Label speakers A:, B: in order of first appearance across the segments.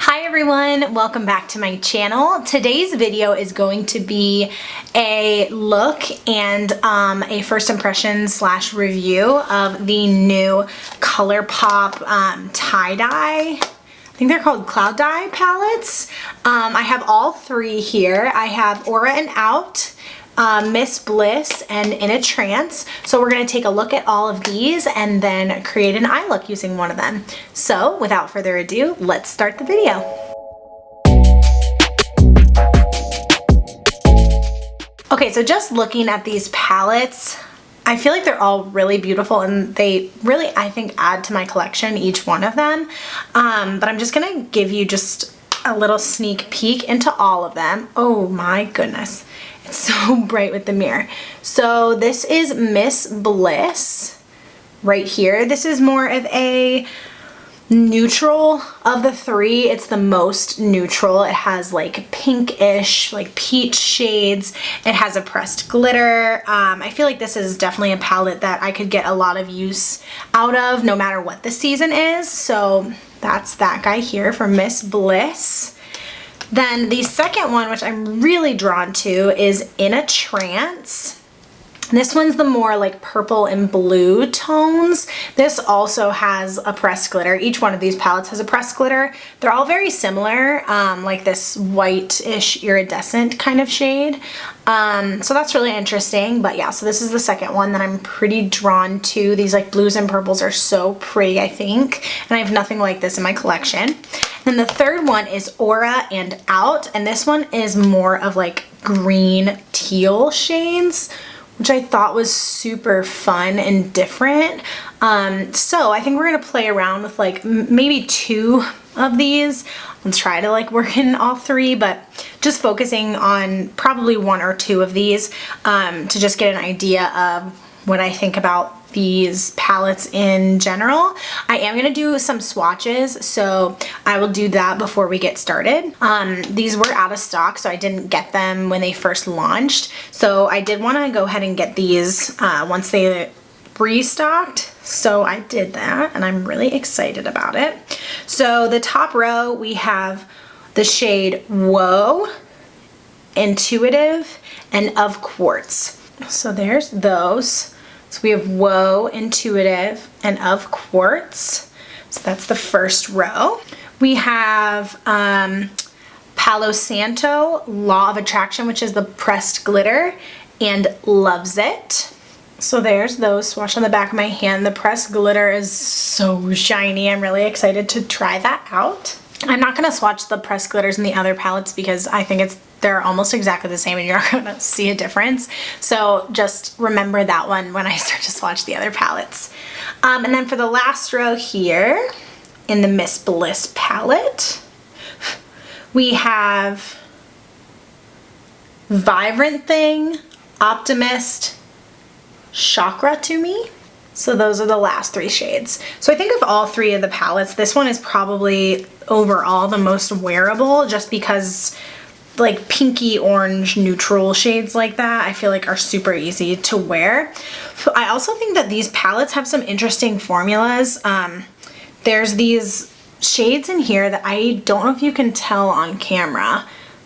A: Hi everyone, welcome back to my channel. Today's video is going to be a look and a first impression slash review of the new Colourpop tie-dye. I think they're called Cloud Dye palettes. I have all three here. I have Aura and Out, Miss Bliss, and In a Trance. So we're going to take a look at all of these and then create an eye look using one of them. So without further ado, let's start the video. Okay, so just looking at these palettes, I feel like they're all really beautiful and they really, I think, add to my collection, each one of them. But I'm just gonna give you just a little sneak peek into all of them. Oh my goodness. It's so bright with the mirror. So this is Miss Bliss right here. This is more of a neutral of the three. It's the most neutral. It has like pinkish, like peach shades. It has a pressed glitter. I feel like this is definitely a palette that I could get a lot of use out of no matter what the season is. So that's that guy here for Miss Bliss. Then the second one, which I'm really drawn to, is In a Trance. This one's the more like purple and blue tones. This also has a pressed glitter. Each one of these palettes has a pressed glitter. They're all very similar, like this white-ish iridescent kind of shade. So that's really interesting. But yeah, so this is the second one that I'm pretty drawn to. These like blues and purples are so pretty, I think. And I have nothing like this in my collection. Then the third one is Aura and Out. And this one is more of like green teal shades, which I thought was super fun and different. So I think we're gonna play around with like maybe two of these. Let's try to like work in all three, but just focusing on probably one or two of these to just get an idea of what I think about these palettes in general. I am gonna do some swatches, so I will do that before we get started. These were out of stock, so I didn't get them when they first launched. So I did wanna go ahead and get these once they restocked. So I did that and I'm really excited about it. So the top row, we have the shade Whoa, Intuitive, and Of Quartz. So there's those. So we have Whoa, Intuitive, and Of Quartz. So that's the first row. We have Palo Santo, Law of Attraction, which is the pressed glitter, and Loves It. So there's those swatched on the back of my hand. The pressed glitter is so shiny. I'm really excited to try that out. I'm not gonna swatch the pressed glitters in the other palettes because I think they're almost exactly the same and you're not gonna see a difference. So just remember that one when I start to swatch the other palettes. And then for the last row here in the Miss Bliss palette, we have Vibrant Thing, Optimist, Chakra to Me. So those are the last three shades. So I think of all three of the palettes, this one is probably overall the most wearable just because like pinky orange neutral shades like that I feel like are super easy to wear. I also think that these palettes have some interesting formulas. There's these shades in here that I don't know if you can tell on camera.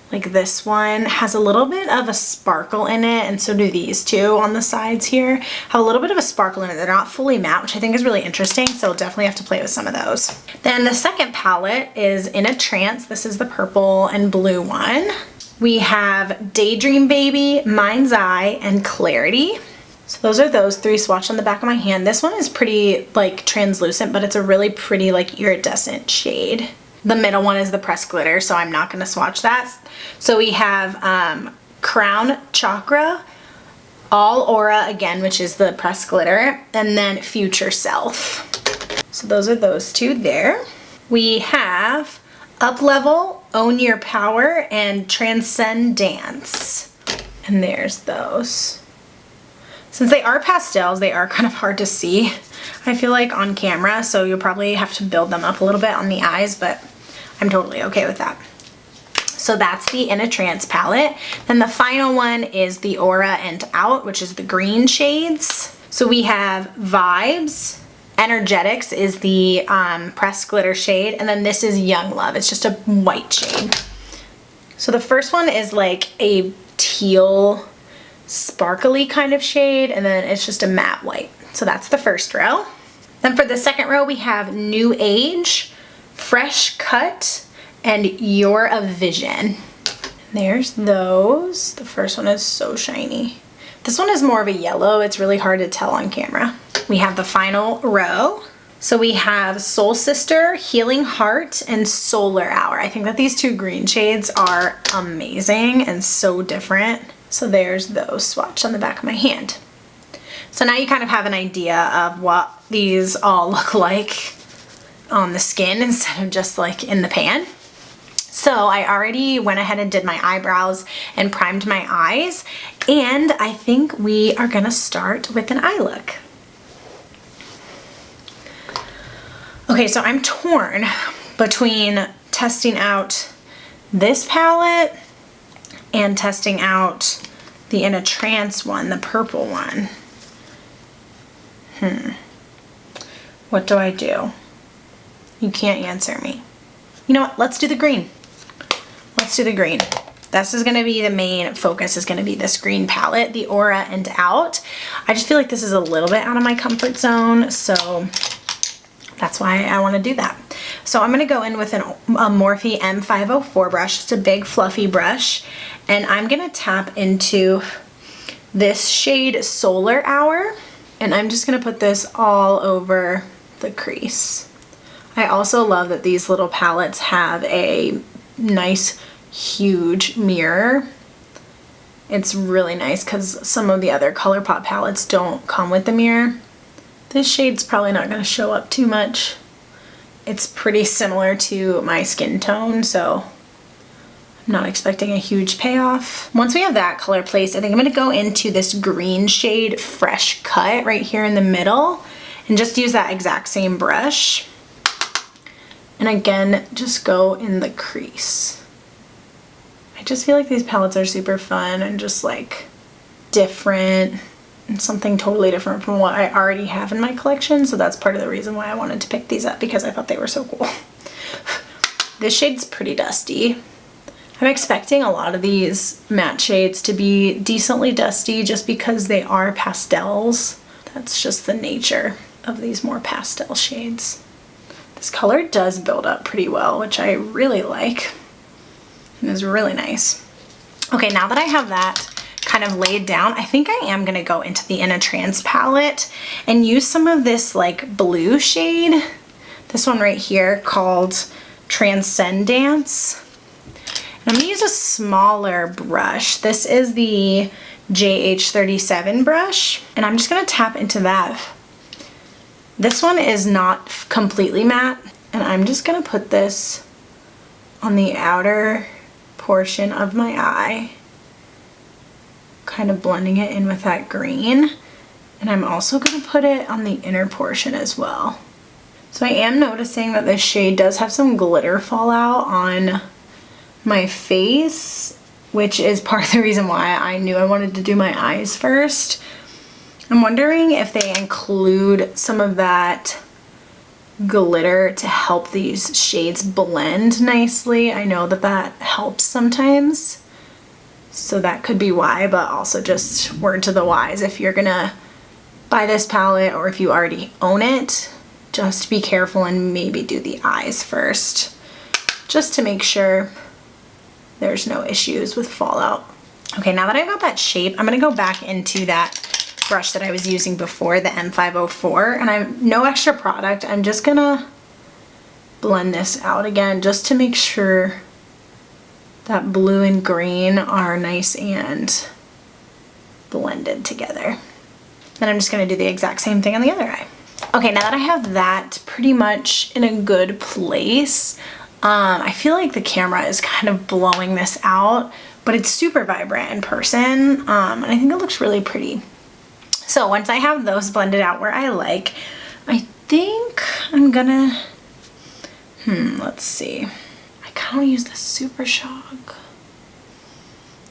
A: Like this one has a little bit of a sparkle in it, and so do these two on the sides here. Have a little bit of a sparkle in it. They're not fully matte, which I think is really interesting, so definitely have to play with some of those. Then the second palette is In a Trance. This is the purple and blue one. We have Daydream Baby, Mind's Eye, and Clarity. So those are those three swatched on the back of my hand. This one is pretty like translucent, but it's a really pretty like iridescent shade. The middle one is the pressed glitter, so I'm not going to swatch that. So we have Crown Chakra, All Aura again, which is the pressed glitter, and then Future Self. So those are those two there. We have Up Level, Own Your Power, and Transcendence. And there's those. Since they are pastels, they are kind of hard to see, I feel like, on camera, so you'll probably have to build them up a little bit on the eyes, but I'm totally okay with that. So that's the In a Trance palette. Then the final one is the Aura and Out, which is the green shades. So we have Vibes, Energetics is the pressed glitter shade, and then this is Young Love. It's just a white shade. So the first one is like a teal sparkly kind of shade, and then it's just a matte white. So that's the first row. Then for the second row, we have New Age, Fresh Cut, and You're a Vision. There's those. The first one is so shiny. This one is more of a yellow. It's really hard to tell on camera. We have the final row. So we have Soul Sister, Healing Heart, and Solar Hour. I think that these two green shades are amazing and so different. So there's those swatched on the back of my hand. So now you kind of have an idea of what these all look like on the skin instead of just like in the pan. So I already went ahead and did my eyebrows and primed my eyes, and I think we are gonna start with an eye look. Okay, so I'm torn between testing out this palette and testing out the In a Trance one, the purple one. What do I do? You can't answer me. You know what? Let's do the green. Let's do the green. This is gonna be the main focus, is gonna be this green palette, the Aura and Out. I just feel like this is a little bit out of my comfort zone, so that's why I wanna do that. So I'm gonna go in with a Morphe M504 brush. It's a big fluffy brush, and I'm gonna tap into this shade Solar Hour, and I'm just gonna put this all over the crease. I also love that these little palettes have a nice huge mirror. It's really nice because some of the other Colourpop palettes don't come with the mirror. This shade's probably not going to show up too much. It's pretty similar to my skin tone, so I'm not expecting a huge payoff. Once we have that color placed, I think I'm going to go into this green shade Fresh Cut right here in the middle and just use that exact same brush. And again, just go in the crease. I just feel like these palettes are super fun and just like different and something totally different from what I already have in my collection. So that's part of the reason why I wanted to pick these up, because I thought they were so cool. This shade's pretty dusty. I'm expecting a lot of these matte shades to be decently dusty just because they are pastels. That's just the nature of these more pastel shades. This color does build up pretty well, which I really like. It is really nice. Okay, now that I have that kind of laid down, I think I am gonna go into the In a Trance palette and use some of this like blue shade. This one right here called Transcendence. And I'm gonna use a smaller brush. This is the JH37 brush, and I'm just gonna tap into that. This one is not completely matte, and I'm just gonna put this on the outer portion of my eye, kind of blending it in with that green. And I'm also gonna put it on the inner portion as well. So I am noticing that this shade does have some glitter fallout on my face, which is part of the reason why I knew I wanted to do my eyes first. I'm wondering if they include some of that glitter to help these shades blend nicely. I know that that helps sometimes, so that could be why, but also just word to the wise, if you're gonna buy this palette or if you already own it, just be careful and maybe do the eyes first, just to make sure there's no issues with fallout. Okay, now that I've got that shape, I'm gonna go back into that brush that I was using before, the M504, and I'm no extra product. I'm just gonna blend this out again just to make sure that blue and green are nice and blended together. Then I'm just gonna do the exact same thing on the other eye. Okay, now that I have that pretty much in a good place, I feel like the camera is kind of blowing this out, but it's super vibrant in person, and I think it looks really pretty. So once I have those blended out where I like, I think I'm gonna, let's see. I kind of use the Super Shock.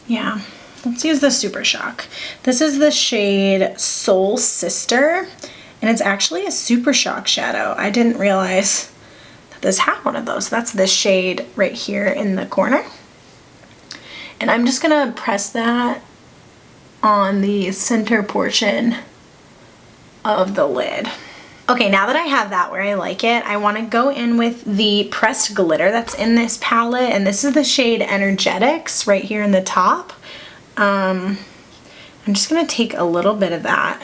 A: Yeah, let's use the Super Shock. This is the shade Soul Sister, and And it's actually a Super Shock shadow. I didn't realize that this had one of those. That's this shade right here in the corner. And I'm just gonna press that on the center portion of the lid. Okay, now that I have that where I like it, I want to go in with the pressed glitter that's in this palette, and this is the shade Energetics right here in the top. I'm just going to take a little bit of that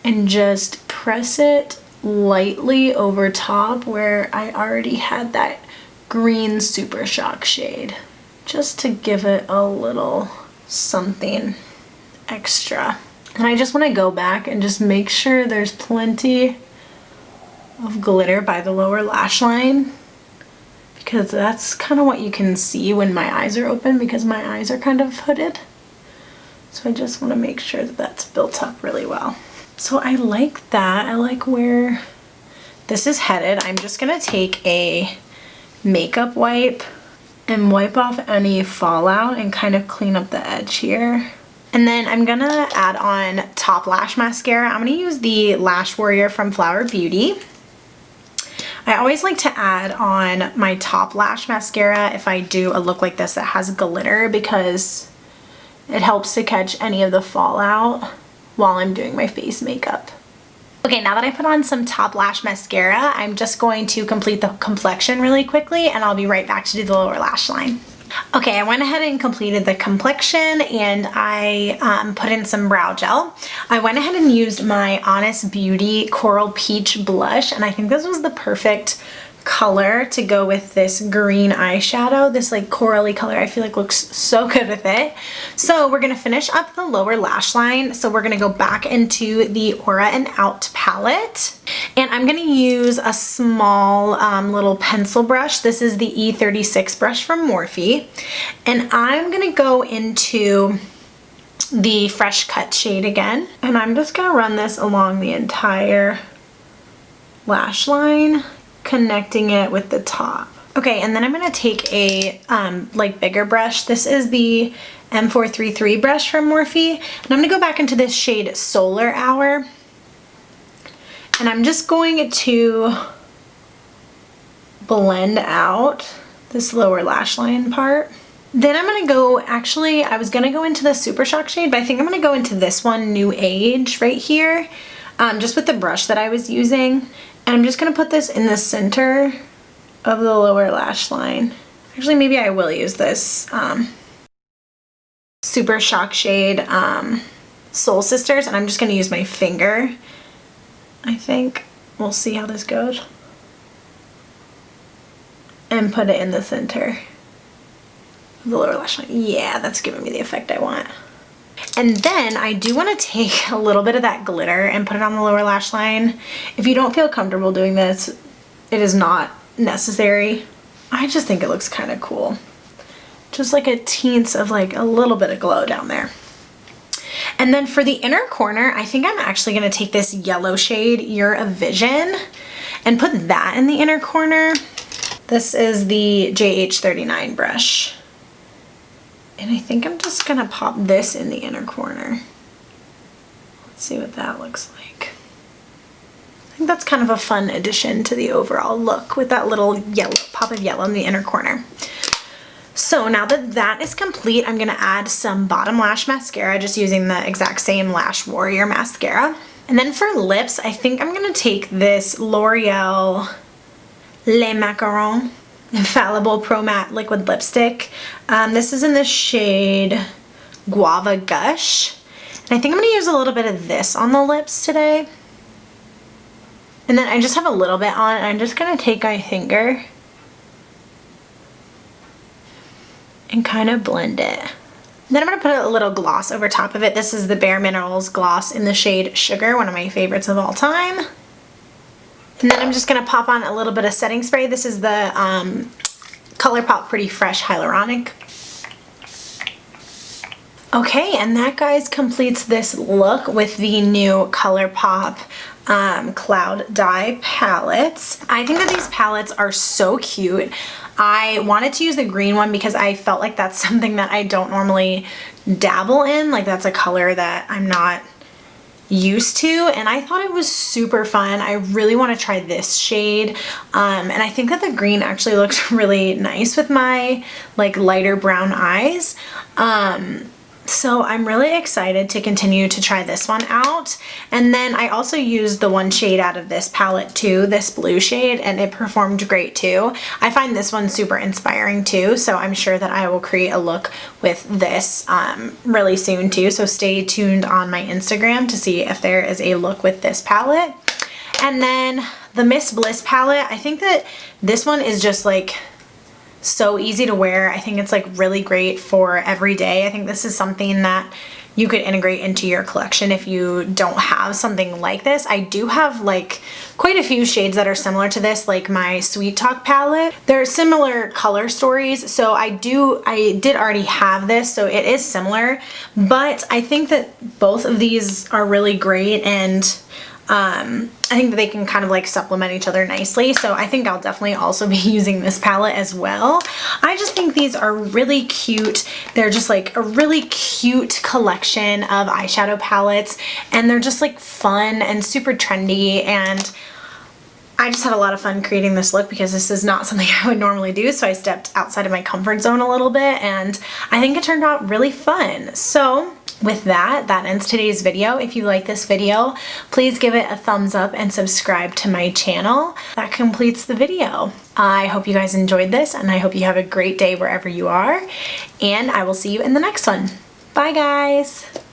A: and just press it lightly over top where I already had that green Super Shock shade, just to give it a little something extra. And I just want to go back and just make sure there's plenty of glitter by the lower lash line, because that's kind of what you can see when my eyes are open, because my eyes are kind of hooded. So I just want to make sure that that's built up really well. So I like that. I like where this is headed. I'm just going to take a makeup wipe and wipe off any fallout and kind of clean up the edge here. And then I'm gonna add on top lash mascara. I'm gonna use the Lash Warrior from Flower Beauty. I always like to add on my top lash mascara if I do a look like this that has glitter, because it helps to catch any of the fallout while I'm doing my face makeup. Okay, now that I put on some top lash mascara, I'm just going to complete the complexion really quickly, and I'll be right back to do the lower lash line. Okay, I went ahead and completed the complexion, and I put in some brow gel. I went ahead and used my Honest Beauty Coral Peach blush, and I think this was the perfect color to go with this green eyeshadow. This like corally color I feel like looks so good with it. So we're gonna finish up the lower lash line. So we're gonna go back into the Aura and Out palette, and I'm gonna use a small little pencil brush. This is the E36 brush from Morphe, and I'm gonna go into the Fresh Cut shade again, and I'm just gonna run this along the entire lash line, connecting it with the top. Okay, and then I'm gonna take a like bigger brush. This is the M433 brush from Morphe, and I'm gonna go back into this shade Solar Hour, and I'm just going to blend out this lower lash line part. Then I'm gonna go, actually I was gonna go into the Super Shock shade, but I think I'm gonna go into this one, New Age, right here, just with the brush that I was using. And I'm just going to put this in the center of the lower lash line. Actually, maybe I will use this Super Shock shade Soul Sisters, and I'm just going to use my finger, I think. We'll see how this goes. And put it in the center of the lower lash line. Yeah, that's giving me the effect I want. And then I do want to take a little bit of that glitter and put it on the lower lash line. If you don't feel comfortable doing this, it is not necessary. I just think it looks kind of cool. Just like a teens of like a little bit of glow down there. And then for the inner corner, I think I'm actually going to take this yellow shade, You're a Vision, and put that in the inner corner. This is the JH39 brush. And I think I'm just gonna pop this in the inner corner. Let's see what that looks like. I think that's kind of a fun addition to the overall look with that little yellow pop of yellow in the inner corner. So now that that is complete, I'm gonna add some bottom lash mascara, just using the exact same Lash Warrior mascara. And then for lips, I think I'm gonna take this L'Oreal Les Macarons Infallible Pro Matte Liquid Lipstick. This is in the shade Guava Gush. And I think I'm going to use a little bit of this on the lips today. And then I just have a little bit on, and I'm just going to take my finger and kind of blend it. Then I'm going to put a little gloss over top of it. This is the Bare Minerals gloss in the shade Sugar, one of my favorites of all time. And then I'm just going to pop on a little bit of setting spray. This is the Colourpop Pretty Fresh Hyaluronic. Okay, and that, guys, completes this look with the new Colourpop Cloud Dye palettes. I think that these palettes are so cute. I wanted to use the green one because I felt like that's something that I don't normally dabble in. Like, that's a color that I'm not used to, and I thought it was super fun. I really want to try this shade, and I think that the green actually looks really nice with my like lighter brown eyes. So I'm really excited to continue to try this one out. And then I also used the one shade out of this palette too, this blue shade, and it performed great too. I find this one super inspiring too, so I'm sure that I will create a look with this really soon too. So stay tuned on my Instagram to see if there is a look with this palette. And then the Miss Bliss palette, I think that this one is just like so easy to wear. I think it's like really great for every day. I think this is something that you could integrate into your collection if you don't have something like this. I do have like quite a few shades that are similar to this, like my Sweet Talk palette. They're similar color stories, so I did already have this, so it is similar, but I think that both of these are really great, and I think that they can kind of like supplement each other nicely. So I think I'll definitely also be using this palette as well. I just think these are really cute. They're just like a really cute collection of eyeshadow palettes, and they're just like fun and super trendy, and I just had a lot of fun creating this look because this is not something I would normally do, so I stepped outside of my comfort zone a little bit, and I think it turned out really fun. So with that ends today's video. If you like this video, please give it a thumbs up and subscribe to my channel. That completes the video. I hope you guys enjoyed this, and I hope you have a great day wherever you are, and I will see you in the next one. Bye guys!